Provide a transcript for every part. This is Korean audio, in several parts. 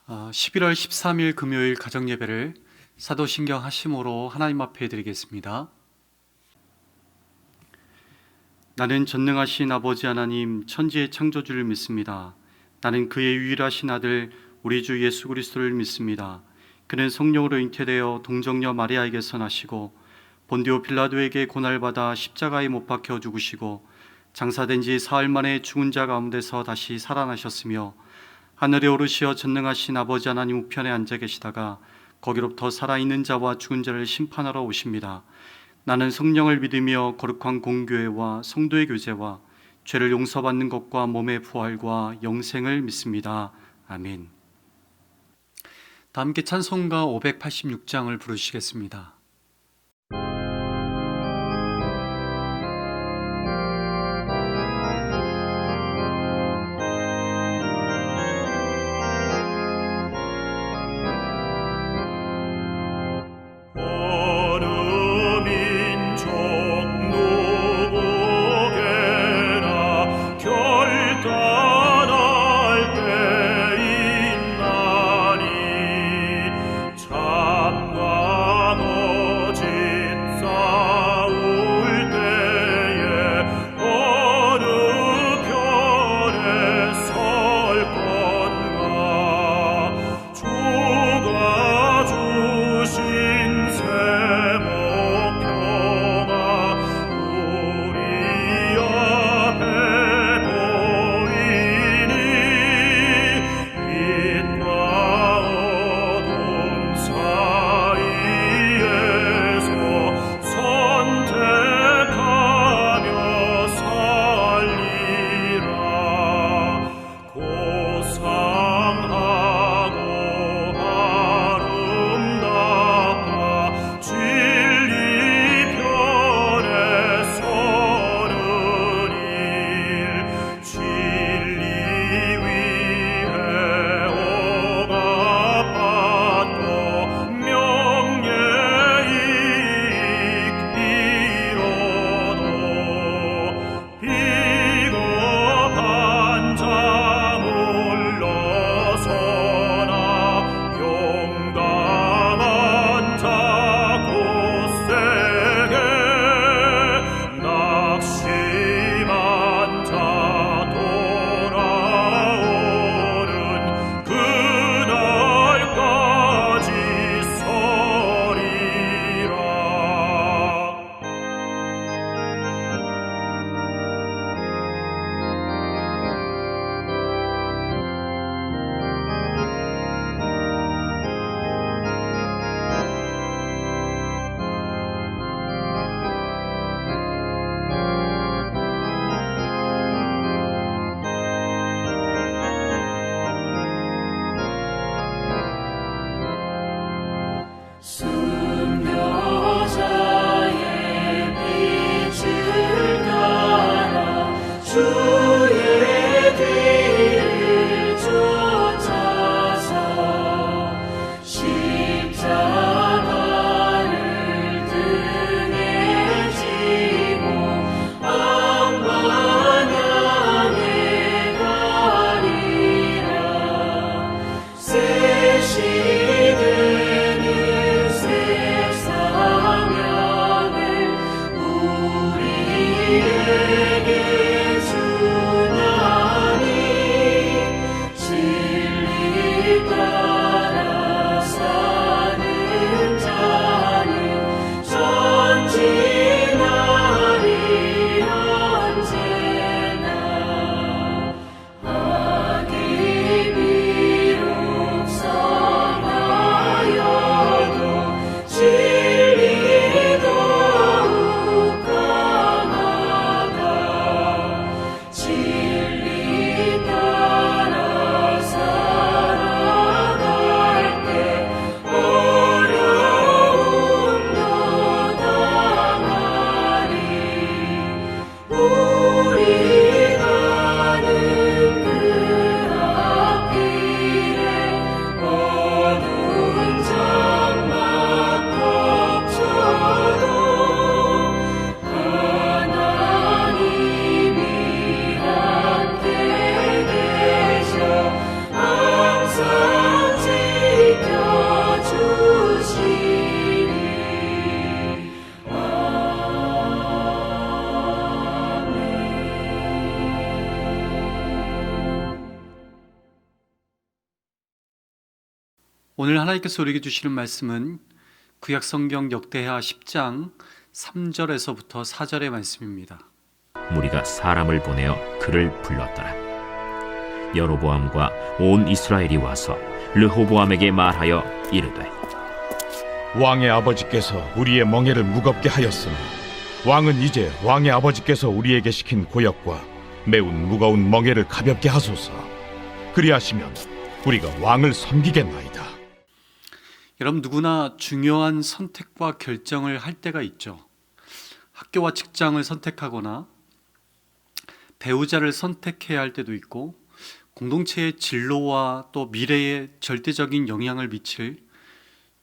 11월 13일 금요일 가정예배를 사도신경 하심으로 하나님 앞에 드리겠습니다. 나는 전능하신 아버지 하나님 천지의 창조주를 믿습니다. 나는 그의 유일하신 아들 우리 주 예수 그리스도를 믿습니다. 그는 성령으로 잉태되어 동정녀 마리아에게서 나시고 본디오 빌라도에게 고난받아 십자가에 못 박혀 죽으시고 장사된 지 사흘 만에 죽은 자 가운데서 다시 살아나셨으며 하늘에 오르시어 전능하신 아버지 하나님 우편에 앉아 계시다가 거기로부터 살아있는 자와 죽은 자를 심판하러 오십니다. 나는 성령을 믿으며 거룩한 공교회와 성도의 교제와 죄를 용서받는 것과 몸의 부활과 영생을 믿습니다. 아멘. 다 함께 찬송가 586장을 부르시겠습니다. 오늘 하나님께서 우리에게 주시는 말씀은 구약 성경 역대하 10장 3절에서부터 4절의 말씀입니다. 무리가 사람을 보내어 그를 불렀더라. 여로보암과 온 이스라엘이 와서 르호보암에게 말하여 이르되, 왕의 아버지께서 우리의 멍에를 무겁게 하였으니 왕은 이제 왕의 아버지께서 우리에게 시킨 고역과 매운 무거운 멍에를 가볍게 하소서. 그리하시면 우리가 왕을 섬기겠나이다. 여러분, 누구나 중요한 선택과 결정을 할 때가 있죠. 학교와 직장을 선택하거나 배우자를 선택해야 할 때도 있고, 공동체의 진로와 또 미래에 절대적인 영향을 미칠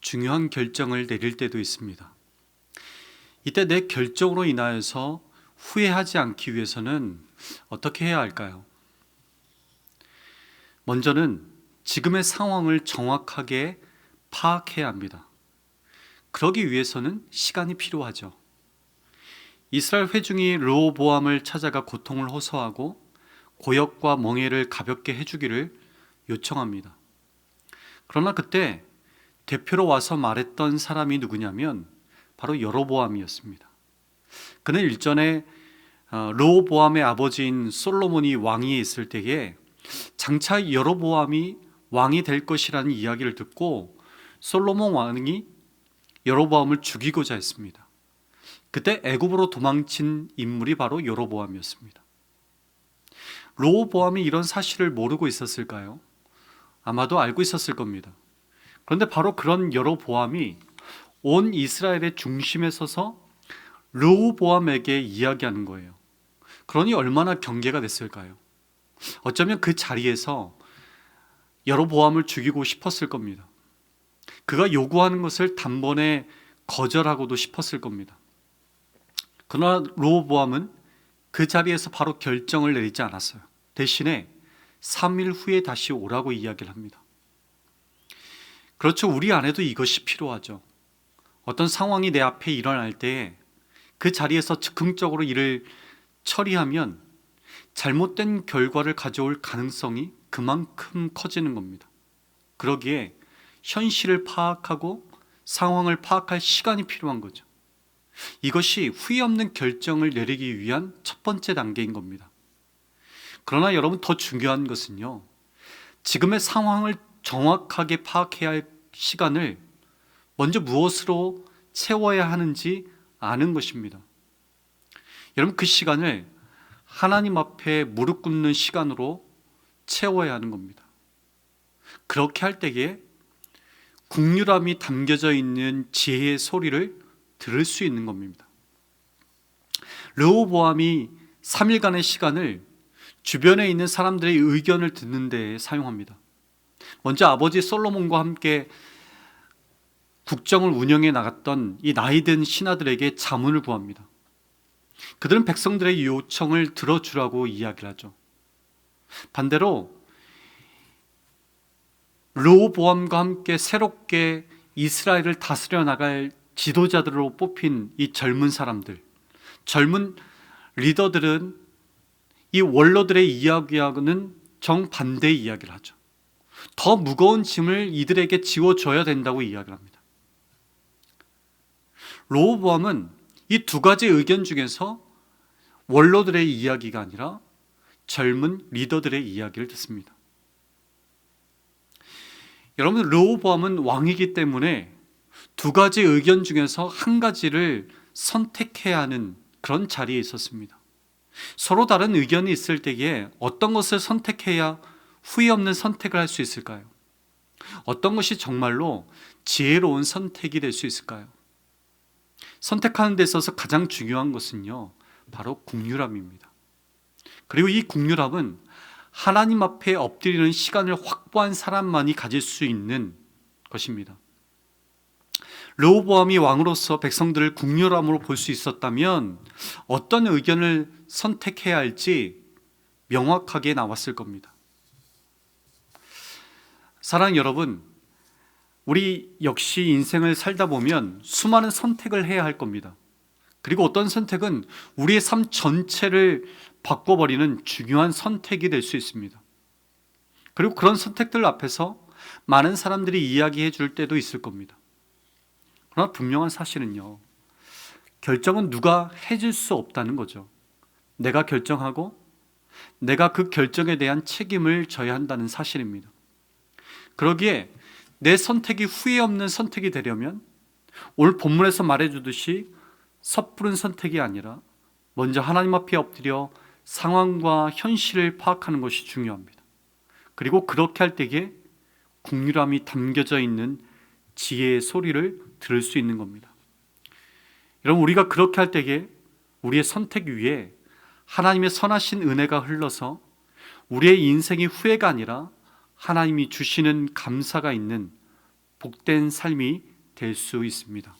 중요한 결정을 내릴 때도 있습니다. 이때 내 결정으로 인하여서 후회하지 않기 위해서는 어떻게 해야 할까요? 먼저는 지금의 상황을 정확하게 파악해야 합니다. 그러기 위해서는 시간이 필요하죠. 이스라엘 회중이 르호보암을 찾아가 고통을 호소하고 고역과 멍에를 가볍게 해주기를 요청합니다. 그러나 그때 대표로 와서 말했던 사람이 누구냐면 바로 여로보암이었습니다. 그는 일전에 르호보암의 아버지인 솔로몬이 왕위에 있을 때에 장차 여로보암이 왕이 될 것이라는 이야기를 듣고 솔로몬 왕이 여로보암을 죽이고자 했습니다. 그때 애굽으로 도망친 인물이 바로 여로보암이었습니다. 르호보암이 이런 사실을 모르고 있었을까요? 아마도 알고 있었을 겁니다. 그런데 바로 그런 여로보암이 온 이스라엘의 중심에 서서 르호보암에게 이야기하는 거예요. 그러니 얼마나 경계가 됐을까요? 어쩌면 그 자리에서 여로보암을 죽이고 싶었을 겁니다. 그가 요구하는 것을 단번에 거절하고도 싶었을 겁니다. 그러나 르호보암은 그 자리에서 바로 결정을 내리지 않았어요. 대신에 3일 후에 다시 오라고 이야기를 합니다. 그렇죠. 우리 안에도 이것이 필요하죠. 어떤 상황이 내 앞에 일어날 때 그 자리에서 즉흥적으로 일을 처리하면 잘못된 결과를 가져올 가능성이 그만큼 커지는 겁니다. 그러기에 현실을 파악하고 상황을 파악할 시간이 필요한 거죠. 이것이 후회 없는 결정을 내리기 위한 첫 번째 단계인 겁니다. 그러나 여러분, 더 중요한 것은요, 지금의 상황을 정확하게 파악해야 할 시간을 먼저 무엇으로 채워야 하는지 아는 것입니다. 여러분, 그 시간을 하나님 앞에 무릎 꿇는 시간으로 채워야 하는 겁니다. 그렇게 할 때에 국률함이 담겨져 있는 지혜의 소리를 들을 수 있는 겁니다. 르호보암이 3일간의 시간을 주변에 있는 사람들의 의견을 듣는 데 사용합니다. 먼저 아버지 솔로몬과 함께 국정을 운영해 나갔던 이 나이든 신하들에게 자문을 구합니다. 그들은 백성들의 요청을 들어주라고 이야기를 하죠. 반대로 르호보암과 함께 새롭게 이스라엘을 다스려 나갈 지도자들로 뽑힌 이 젊은 사람들, 젊은 리더들은 이 원로들의 이야기하고는 정반대의 이야기를 하죠. 더 무거운 짐을 이들에게 지워줘야 된다고 이야기를 합니다. 르호보암은 이 두 가지 의견 중에서 원로들의 이야기가 아니라 젊은 리더들의 이야기를 듣습니다. 여러분, 르호보암은 왕이기 때문에 두 가지 의견 중에서 한 가지를 선택해야 하는 그런 자리에 있었습니다. 서로 다른 의견이 있을 때에 어떤 것을 선택해야 후회 없는 선택을 할 수 있을까요? 어떤 것이 정말로 지혜로운 선택이 될 수 있을까요? 선택하는 데 있어서 가장 중요한 것은요, 바로 국률함입니다. 그리고 이 국률함은 하나님 앞에 엎드리는 시간을 확보한 사람만이 가질 수 있는 것입니다. 르호보암이 왕으로서 백성들을 국률함으로 볼 수 있었다면 어떤 의견을 선택해야 할지 명확하게 나왔을 겁니다. 사랑하는 여러분, 우리 역시 인생을 살다 보면 수많은 선택을 해야 할 겁니다. 그리고 어떤 선택은 우리의 삶 전체를 바꿔버리는 중요한 선택이 될 수 있습니다. 그리고 그런 선택들 앞에서 많은 사람들이 이야기해 줄 때도 있을 겁니다. 그러나 분명한 사실은요, 결정은 누가 해줄 수 없다는 거죠. 내가 결정하고 내가 그 결정에 대한 책임을 져야 한다는 사실입니다. 그러기에 내 선택이 후회 없는 선택이 되려면 오늘 본문에서 말해주듯이 섣부른 선택이 아니라 먼저 하나님 앞에 엎드려 상황과 현실을 파악하는 것이 중요합니다. 그리고 그렇게 할 때에 국률함이 담겨져 있는 지혜의 소리를 들을 수 있는 겁니다. 여러분, 우리가 그렇게 할 때에 우리의 선택 위에 하나님의 선하신 은혜가 흘러서 우리의 인생이 후회가 아니라 하나님이 주시는 감사가 있는 복된 삶이 될 수 있습니다.